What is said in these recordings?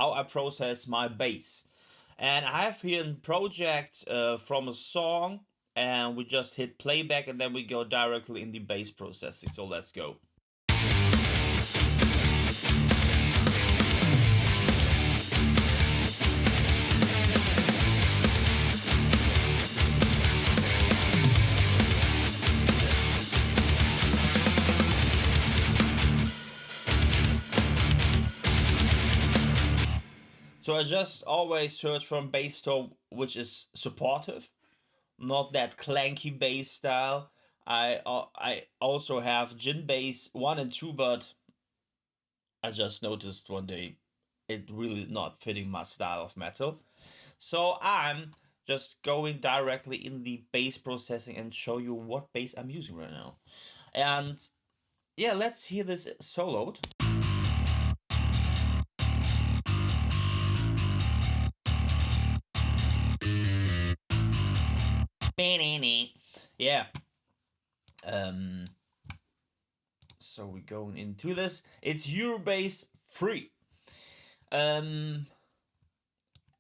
how I process my bass. And I have here a project from a song, and we just hit playback and then we go directly in the bass processing. So let's go. So I just always search for a bass tone which is supportive, not that clanky bass style. I also have gin bass 1 and 2, but I just noticed one day it really not fitting my style of metal. So I'm just going directly in the bass processing and show you what bass I'm using right now. And yeah, let's hear this soloed. Yeah. Um, so we're going into this. It's Eurobass III. Um,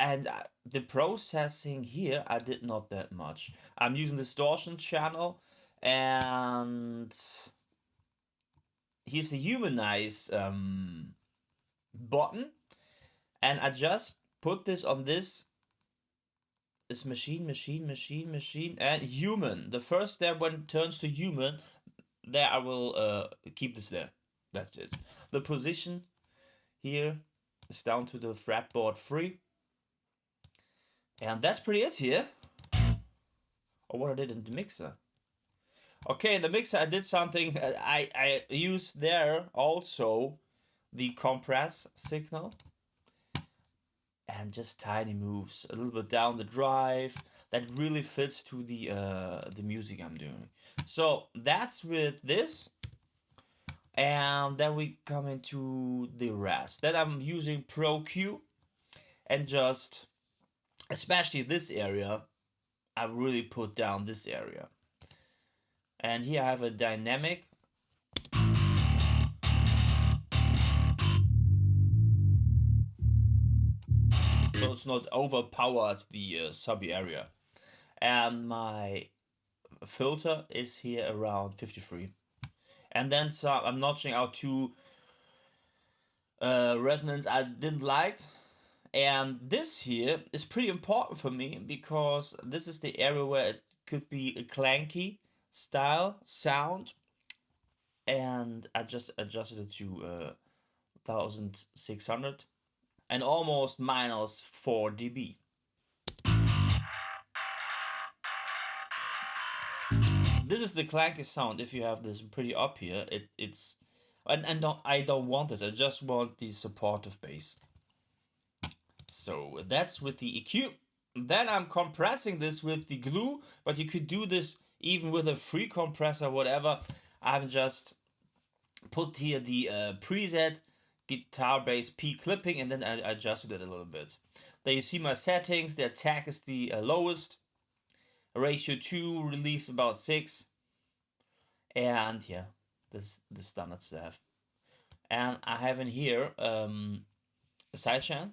and the processing here, I did not that much. I'm using the distortion channel, and here's the humanize button, and I just put this on this machine, and human. The first step when it turns to human, there I will keep this there. That's it. The position here is down to the fretboard 3. And that's pretty it here. Or what I did in the mixer. Okay, in the mixer I did something. I used there also the compress signal. And just tiny moves, a little bit down the drive. That really fits to the music I'm doing. So that's with this. And then we come into the rest. Then I'm using Pro Q, and just, especially this area, I really put down this area. And here I have a dynamic. So it's not overpowered the sub area. And my filter is here around 53. And then I'm notching out 2 resonance I didn't like. And this here is pretty important for me because this is the area where it could be a clanky style sound. And I just adjusted it to 1600 and almost minus 4 dB. This is the clanky sound. If you have this pretty up here, it's and I don't want this. I just want the supportive bass. So that's with the EQ. Then I'm compressing this with the glue, but you could do this even with a free compressor, whatever. I've just put here the preset guitar bass P clipping, and then I adjusted it a little bit. There you see my settings. The attack is the lowest. Ratio 2, release about 6. And yeah, this the standard stuff. And I have in here a sidechain,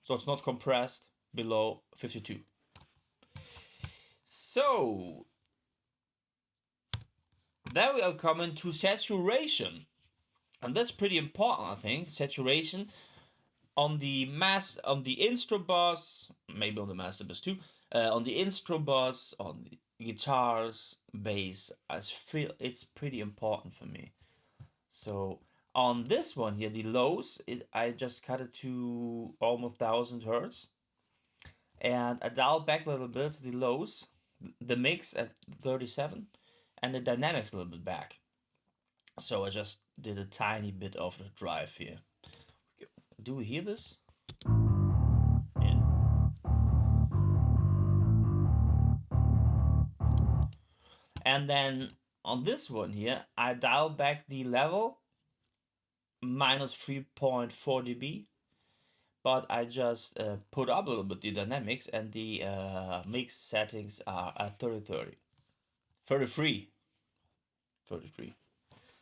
so it's not compressed below 52. So then we are coming to saturation, and that's pretty important, I think. Saturation on the instro bus, maybe on the master bus too, on the instro bus, on the guitars, bass. I feel it's pretty important for me. So on this one here, the lows, I just cut it to almost 1000 hertz, and I dialed back a little bit the lows, the mix at 37, and the dynamics a little bit back. So I just did a tiny bit of the drive here. Do we hear this? Yeah. And then on this one here, I dial back the level minus 3.4 dB, but I just put up a little bit the dynamics, and the mix settings are at 33.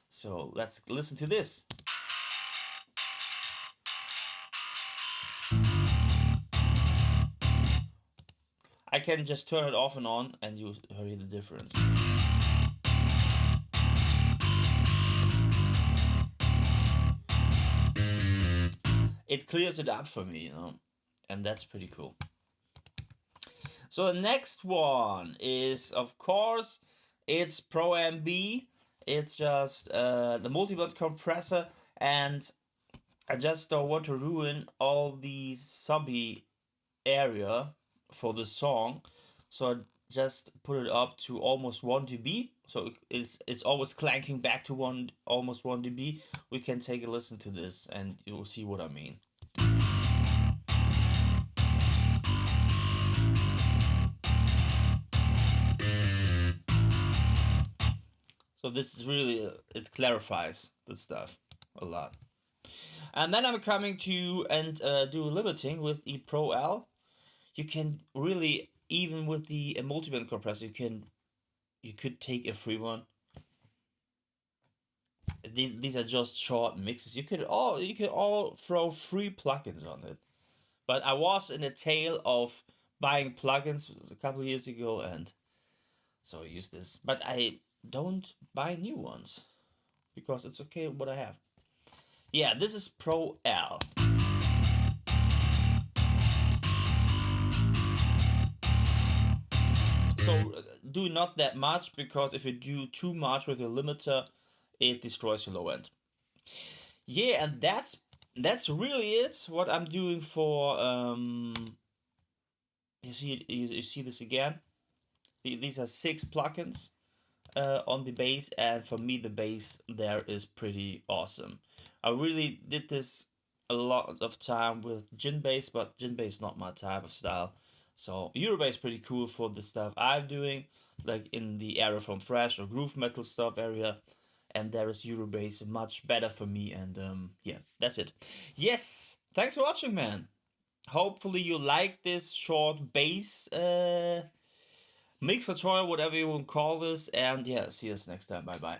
So let's listen to this. I can just turn it off and on and you hear the difference. It clears it up for me, you know, and that's pretty cool. So the next one is, of course, it's Pro MB. It's just the multiband compressor, and I just don't want to ruin all the subby area for the song, so I just put it up to almost 1 dB. So it's always clanking back to almost 1 dB. We can take a listen to this, and you'll see what I mean. So this is really, it clarifies the stuff a lot. And then I'm coming to and do limiting with the Pro L. You can really, even with the multiband compressor, you could take a free one. These are just short mixes. You could all throw free plugins on it. But I was in the tail of buying plugins a couple of years ago, and so I use this. But I don't buy new ones because it's okay what I have. Yeah, this is Pro L. So do not that much, because if you do too much with your limiter, it destroys your low end. Yeah, and that's really it. What I'm doing for you see this again. These are 6 plugins on the bass, and for me the bass there is pretty awesome. I really did this a lot of time with gin bass, but gin bass is not my type of style. So Eurobass is pretty cool for the stuff I'm doing, like in the area from thrash or groove metal stuff area. And there is Eurobass much better for me. And yeah, that's it. Yes, thanks for watching, man. Hopefully you like this short bass mix tutorial, whatever you want to call this. And yeah, see us next time. Bye bye.